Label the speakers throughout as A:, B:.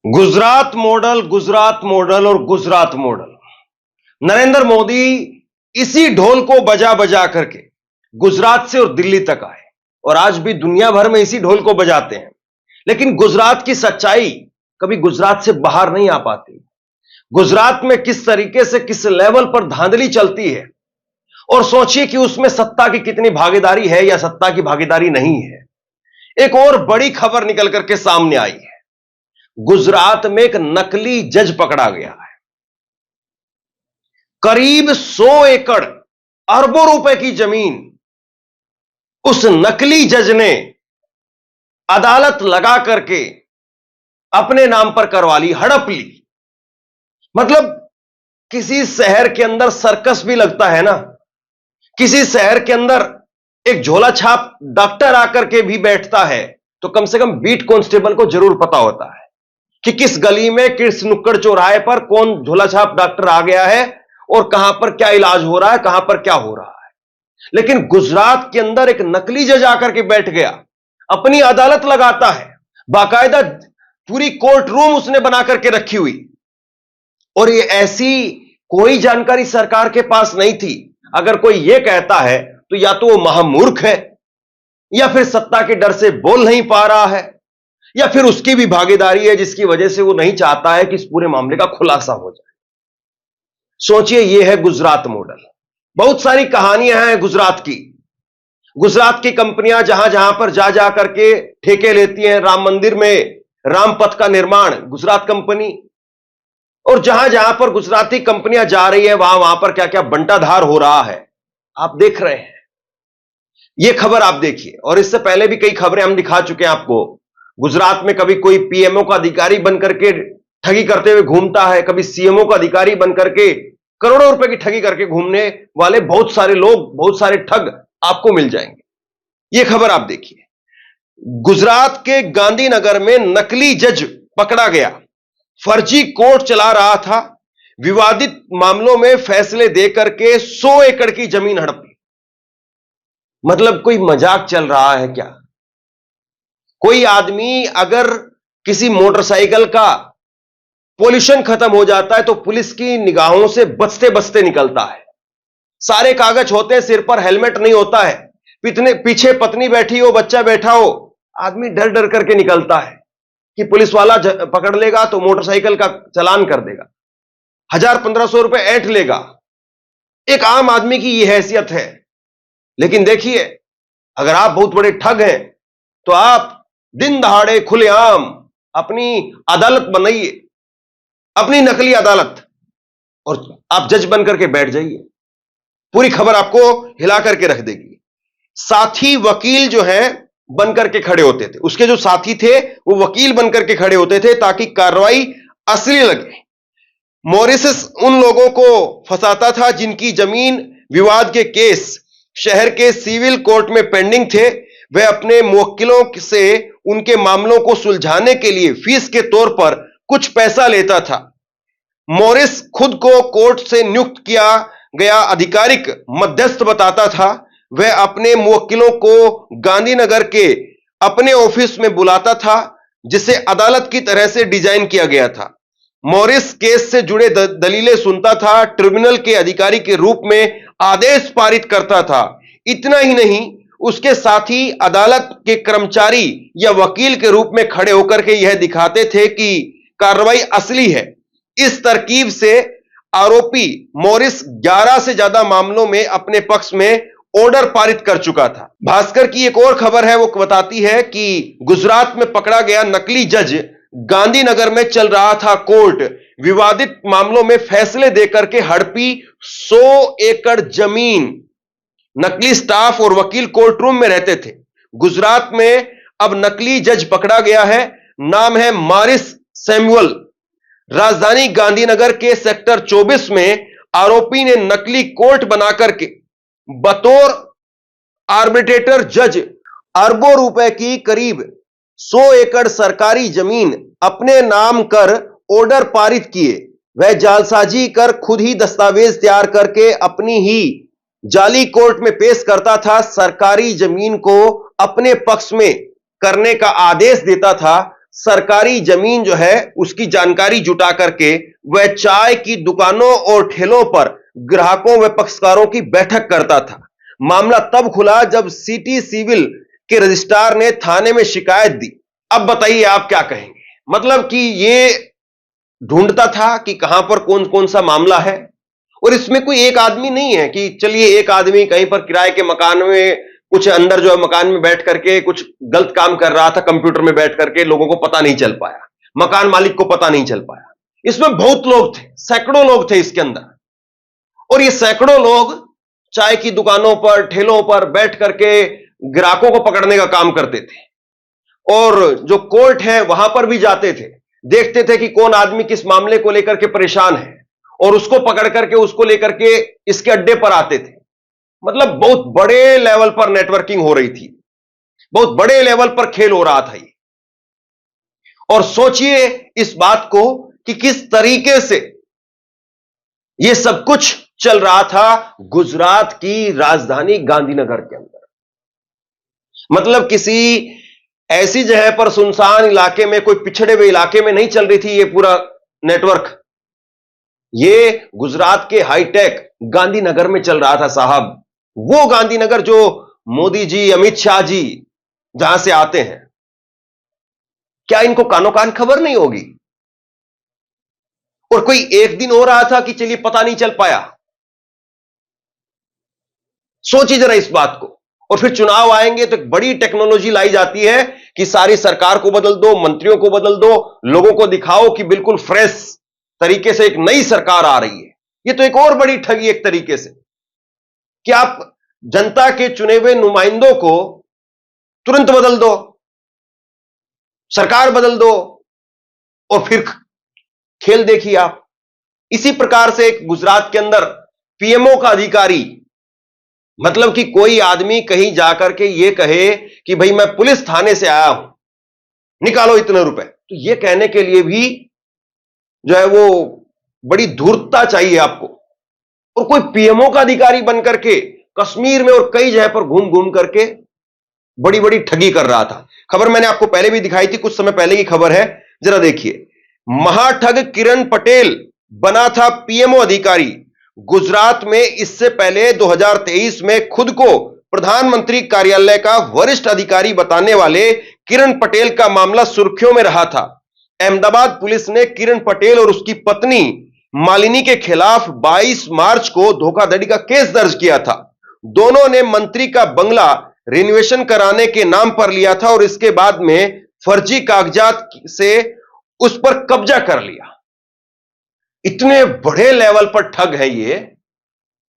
A: Gujarat model और Gujarat model. Narendra Modi इसी ढोल को बजा बजा करके गुजरात से और दिल्ली तक आए और आज भी दुनिया भर में इसी ढोल को बजाते हैं। लेकिन गुजरात की सच्चाई कभी गुजरात से बाहर नहीं आ पाती। गुजरात में किस तरीके से किस लेवल पर धांधली चलती है और सोचिए कि उसमें सत्ता की कितनी भागीदारी है या सत्ता की भागीदारी नहीं है। एक और बड़ी खबर निकल करके सामने आई है। गुजरात में एक नकली जज पकड़ा गया है। करीब 100 एकड़ अरबों रुपए की जमीन उस नकली जज ने अदालत लगा करके अपने नाम पर करवा ली, हड़प ली। मतलब किसी शहर के अंदर सर्कस भी लगता है ना, किसी शहर के अंदर एक झोला छाप डॉक्टर आकर के भी बैठता है तो कम से कम बीट कांस्टेबल को जरूर पता होता है कि किस गली में किस नुक्कड़ चौराहे पर कौन झोला छाप डॉक्टर आ गया है और कहां पर क्या इलाज हो रहा है, कहां पर क्या हो रहा है। लेकिन गुजरात के अंदर एक नकली जज आकर के बैठ गया, अपनी अदालत लगाता है, बाकायदा पूरी कोर्ट रूम उसने बना करके रखी हुई। और ये ऐसी कोई जानकारी सरकार के पास नहीं थी। अगर कोई यह कहता है तो या तो वो महामूर्ख है या फिर सत्ता के डर से बोल नहीं पा रहा है या फिर उसकी भी भागीदारी है जिसकी वजह से वो नहीं चाहता है कि इस पूरे मामले का खुलासा हो जाए। सोचिए, यह है गुजरात मॉडल। बहुत सारी कहानियां हैं गुजरात की। गुजरात की कंपनियां जहां जहां पर जा जा करके ठेके लेती हैं। राम मंदिर में राम पथ का निर्माण गुजरात कंपनी, और जहां जहां पर गुजराती कंपनियां जा रही है वहां वहां पर क्या क्या बंटाधार हो रहा है, आप देख रहे हैं। यह खबर आप देखिए, और इससे पहले भी कई खबरें हम दिखा चुके हैं आपको। गुजरात में कभी कोई पीएमओ का अधिकारी बनकर के ठगी करते हुए घूमता है, कभी सीएमओ का अधिकारी बनकर के करोड़ों रुपए की ठगी करके घूमने वाले बहुत सारे लोग, बहुत सारे ठग आपको मिल जाएंगे। यह खबर आप देखिए। गुजरात के गांधीनगर में नकली जज पकड़ा गया, फर्जी कोर्ट चला रहा था, विवादित मामलों में फैसले देकर के 100 एकड़ की जमीन हड़प ली। मतलब कोई मजाक चल रहा है क्या? कोई आदमी अगर किसी मोटरसाइकिल का पोल्यूशन खत्म हो जाता है तो पुलिस की निगाहों से बचते बचते निकलता है। सारे कागज होते हैं, सिर पर हेलमेट नहीं होता है, पीछे पत्नी बैठी हो, बच्चा बैठा हो, आदमी डर डर करके निकलता है कि पुलिस वाला पकड़ लेगा तो मोटरसाइकिल का चालान कर देगा, 1000-1500 रुपए ऐंठ लेगा। एक आम आदमी की यह हैसियत है। लेकिन देखिए, अगर आप बहुत बड़े ठग हैं तो आप दिन दहाड़े खुलेआम अपनी अदालत बनाइए, अपनी नकली अदालत, और आप जज बन करके बैठ जाइए। पूरी खबर आपको हिला करके रख देगी। साथी वकील जो है बनकर के खड़े होते थे, उसके जो साथी थे वो वकील बनकर के खड़े होते थे ताकि कार्रवाई असली लगे। मॉरिस उन लोगों को फंसाता था जिनकी जमीन विवाद के केस शहर के सिविल कोर्ट में पेंडिंग थे। वह अपने मुवक्किलों से उनके मामलों को सुलझाने के लिए फीस के तौर पर कुछ पैसा लेता था। मॉरिस खुद को कोर्ट से नियुक्त किया गया आधिकारिक मध्यस्थ बताता था। वह अपने मुवक्किलों को गांधीनगर के अपने ऑफिस में बुलाता था जिसे अदालत की तरह से डिजाइन किया गया था। मॉरिस केस से जुड़े दलीलें सुनता था, ट्रिब्यूनल के अधिकारी के रूप में आदेश पारित करता था। इतना ही नहीं, उसके साथी अदालत के कर्मचारी या वकील के रूप में खड़े होकर के यह दिखाते थे कि कार्रवाई असली है। इस तरकीब से आरोपी मॉरिस 11 से ज्यादा मामलों में अपने पक्ष में ऑर्डर पारित कर चुका था। भास्कर की एक और खबर है, वो बताती है कि गुजरात में पकड़ा गया नकली जज गांधीनगर में चल रहा था कोर्ट, विवादित मामलों में फैसले देकर के हड़पी 100 एकड़ जमीन। नकली स्टाफ और वकील कोर्ट रूम में रहते थे। गुजरात में अब नकली जज पकड़ा गया है, नाम है मॉरिस सैमुअल। राजधानी गांधीनगर के सेक्टर 24 में आरोपी ने नकली कोर्ट बनाकर के बतौर आर्बिट्रेटर जज अरबों रुपए की करीब 100 एकड़ सरकारी जमीन अपने नाम कर ऑर्डर पारित किए। वह जालसाजी कर खुद ही दस्तावेज तैयार करके अपनी ही जाली कोर्ट में पेश करता था। सरकारी जमीन को अपने पक्ष में करने का आदेश देता था। सरकारी जमीन जो है उसकी जानकारी जुटा करके वह चाय की दुकानों और ठेलों पर ग्राहकों व पक्षकारों की बैठक करता था। मामला तब खुला जब सिटी सिविल के रजिस्ट्रार ने थाने में शिकायत दी। अब बताइए आप क्या कहेंगे? मतलब कि ये ढूंढता था कि कहां पर कौन कौन सा मामला है, और इसमें कोई एक आदमी नहीं है कि चलिए एक आदमी कहीं पर किराए के मकान में कुछ अंदर जो है मकान में बैठ करके कुछ गलत काम कर रहा था, कंप्यूटर में बैठ करके लोगों को पता नहीं चल पाया, मकान मालिक को पता नहीं चल पाया। इसमें बहुत लोग थे, सैकड़ों लोग थे इसके अंदर, और ये सैकड़ों लोग चाय की दुकानों पर ठेलों पर बैठ करके ग्राहकों को पकड़ने का काम करते थे, और जो कोर्ट है वहां पर भी जाते थे, देखते थे कि कौन आदमी किस मामले को लेकर के परेशान है, और उसको पकड़ करके उसको लेकर के इसके अड्डे पर आते थे। मतलब बहुत बड़े लेवल पर नेटवर्किंग हो रही थी, बहुत बड़े लेवल पर खेल हो रहा था ये। और सोचिए इस बात को कि किस तरीके से यह सब कुछ चल रहा था गुजरात की राजधानी गांधीनगर के अंदर। मतलब किसी ऐसी जगह पर, सुनसान इलाके में, कोई पिछड़े हुए इलाके में नहीं चल रही थी ये पूरा नेटवर्क। ये गुजरात के हाईटेक गांधीनगर में चल रहा था साहब। वो गांधीनगर जो मोदी जी, अमित शाह जी जहां से आते हैं। क्या इनको कानो कान खबर नहीं होगी? और कोई एक दिन हो रहा था कि चलिए पता नहीं चल पाया। सोचिए जरा इस बात को। और फिर चुनाव आएंगे तो एक बड़ी टेक्नोलॉजी लाई जाती है कि सारी सरकार को बदल दो, मंत्रियों को बदल दो, लोगों को दिखाओ कि बिल्कुल फ्रेश तरीके से एक नई सरकार आ रही है। यह तो एक और बड़ी ठगी एक तरीके से, कि आप जनता के चुने हुए नुमाइंदों को तुरंत बदल दो, सरकार बदल दो, और फिर खेल देखिए आप। इसी प्रकार से एक गुजरात के अंदर पीएमओ का अधिकारी, मतलब कि कोई आदमी कहीं जाकर के यह कहे कि भाई मैं पुलिस थाने से आया हूं, निकालो इतने रुपए, तो यह कहने के लिए भी जो है वो बड़ी धूर्तता चाहिए आपको। और कोई पीएमओ का अधिकारी बनकर के कश्मीर में और कई जगह पर घूम घूम करके बड़ी बड़ी ठगी कर रहा था। खबर मैंने आपको पहले भी दिखाई थी, कुछ समय पहले की खबर है, जरा देखिए। महाठग किरण पटेल बना था पीएमओ अधिकारी। गुजरात में इससे पहले 2023 में खुद को प्रधानमंत्री कार्यालय का वरिष्ठ अधिकारी बताने वाले किरण पटेल का मामला सुर्खियों में रहा था। अहमदाबाद पुलिस ने किरण पटेल और उसकी पत्नी मालिनी के खिलाफ 22 मार्च को धोखाधड़ी का केस दर्ज किया था। दोनों ने मंत्री का बंगला रिनोवेशन कराने के नाम पर लिया था और इसके बाद में फर्जी कागजात से उस पर कब्जा कर लिया। इतने बड़े लेवल पर ठग है ये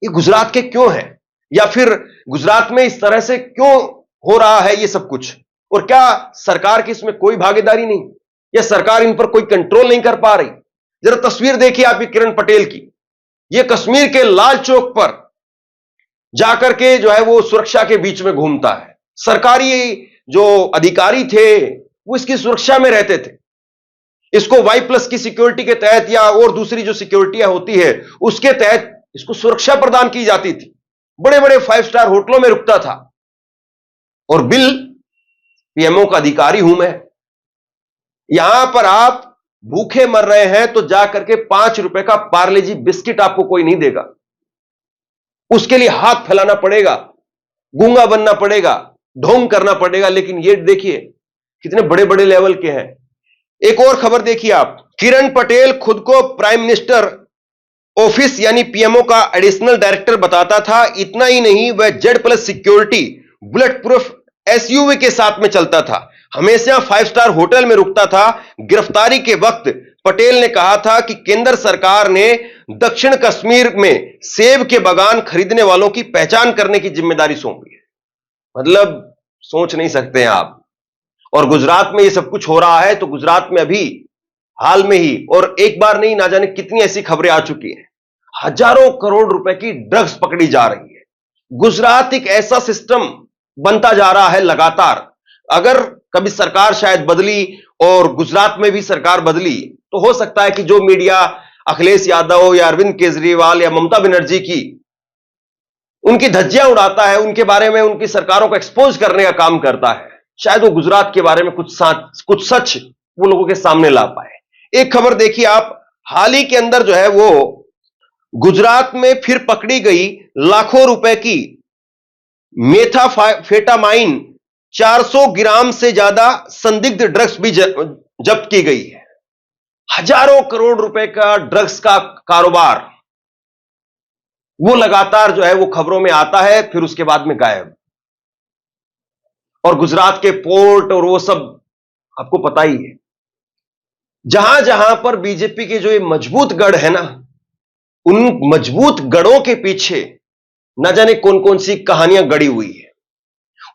A: गुजरात के क्यों है? या फिर गुजरात में इस तरह से क्यों हो रहा है ये सब कुछ? और क्या सरकार की इसमें कोई भागीदारी नहीं, या सरकार इन पर कोई कंट्रोल नहीं कर पा रही? जरा तस्वीर देखिए आप किरण पटेल की। ये कश्मीर के लाल चौक पर जाकर के जो है वो सुरक्षा के बीच में घूमता है। सरकारी जो अधिकारी थे वो इसकी सुरक्षा में रहते थे। इसको Y+ की सिक्योरिटी के तहत या और दूसरी जो सिक्योरिटियां होती है उसके तहत इसको सुरक्षा प्रदान की जाती थी। बड़े बड़े 5 स्टार होटलों में रुकता था, और बिल पीएमओ का अधिकारी हूं मैं। यहां पर आप भूखे मर रहे हैं तो जाकर के 5 रुपए का पार्ले जी बिस्किट आपको कोई नहीं देगा। उसके लिए हाथ फैलाना पड़ेगा, गूंगा बनना पड़ेगा, ढोंग करना पड़ेगा। लेकिन ये देखिए कितने बड़े बड़े लेवल के हैं। एक और खबर देखिए आप। किरण पटेल खुद को प्राइम मिनिस्टर ऑफिस यानी पीएमओ का एडिशनल डायरेक्टर बताता था। इतना ही नहीं, वह Z+ security bullet proof SUV के साथ में चलता था, हमेशा 5 स्टार होटल में रुकता था। गिरफ्तारी के वक्त पटेल ने कहा था कि केंद्र सरकार ने दक्षिण कश्मीर में सेब के बागान खरीदने वालों की पहचान करने की जिम्मेदारी सौंपी है। मतलब सोच नहीं सकते हैं आप। और गुजरात में ये सब कुछ हो रहा है, तो गुजरात में अभी हाल में ही, और एक बार नहीं, ना जाने कितनी ऐसी खबरें आ चुकी हैं, हजारों करोड़ रुपए की ड्रग्स पकड़ी जा रही है। गुजरात एक ऐसा सिस्टम बनता जा रहा है लगातार। अगर कभी सरकार शायद बदली और गुजरात में भी सरकार बदली तो हो सकता है कि जो मीडिया अखिलेश यादव या अरविंद केजरीवाल या ममता बनर्जी की उनकी धज्जियां उड़ाता है, उनके बारे में उनकी सरकारों को एक्सपोज करने का काम करता है, शायद वो गुजरात के बारे में कुछ सच वो लोगों के सामने ला पाए। एक खबर देखिए आप, हाल ही के अंदर जो है वो गुजरात में फिर पकड़ी गई लाखों रुपए की मेथाफेटामाइन 400 ग्राम से ज्यादा संदिग्ध ड्रग्स भी जब्त की गई है। हजारों करोड़ रुपए का ड्रग्स का कारोबार, वो लगातार जो है वो खबरों में आता है, फिर उसके बाद में गायब। और गुजरात के पोर्ट और वो सब आपको पता ही है। जहां जहां पर बीजेपी के जो ये मजबूत गढ़ है ना, उन मजबूत गढ़ों के पीछे न जाने कौन कौन सी कहानियां गढ़ी हुई है।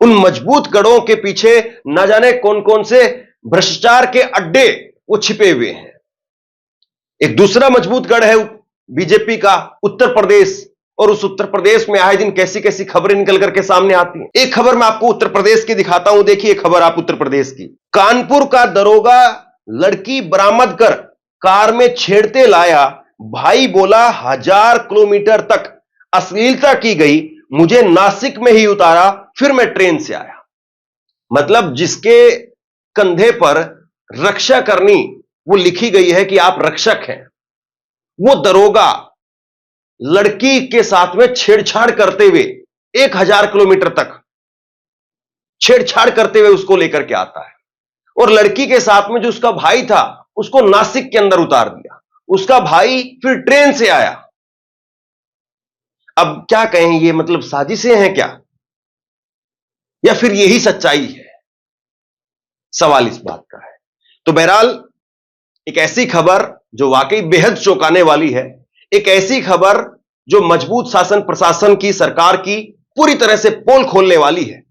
A: उन मजबूत गढ़ों के पीछे न जाने कौन कौन से भ्रष्टाचार के अड्डे वो छिपे हुए हैं। एक दूसरा मजबूत गढ़ है बीजेपी का उत्तर प्रदेश, और उस उत्तर प्रदेश में आए दिन कैसी कैसी खबरें निकल करके सामने आती हैं। एक खबर मैं आपको उत्तर प्रदेश की दिखाता हूं, देखिए खबर आप उत्तर प्रदेश की। कानपुर का दरोगा लड़की बरामद कर कार में छेड़ते लाया, भाई बोला 1000 किलोमीटर तक अश्लीलता की गई, मुझे नासिक में ही उतारा, फिर मैं ट्रेन से आया। मतलब जिसके कंधे पर रक्षा करनी वो लिखी गई है कि आप रक्षक हैं, वो दरोगा लड़की के साथ में छेड़छाड़ करते हुए 1000 किलोमीटर तक छेड़छाड़ करते हुए उसको लेकर के आता है, और लड़की के साथ में जो उसका भाई था उसको नासिक के अंदर उतार दिया। उसका भाई फिर ट्रेन से आया। अब क्या कहें, ये मतलब साजिशें हैं क्या, या फिर यही सच्चाई है? सवाल इस बात का है। तो बहरहाल एक ऐसी खबर जो वाकई बेहद चौंकाने वाली है, एक ऐसी खबर जो मजबूत शासन प्रशासन की, सरकार की पूरी तरह से पोल खोलने वाली है।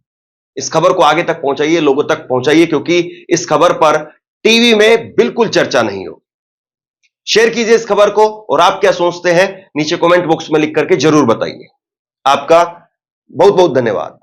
A: इस खबर को आगे तक पहुंचाइए, लोगों तक पहुंचाइए, क्योंकि इस खबर पर टीवी में बिल्कुल चर्चा नहीं होगी। शेयर कीजिए इस खबर को, और आप क्या सोचते हैं नीचे कमेंट बॉक्स में लिख करके जरूर बताइए। आपका बहुत बहुत धन्यवाद।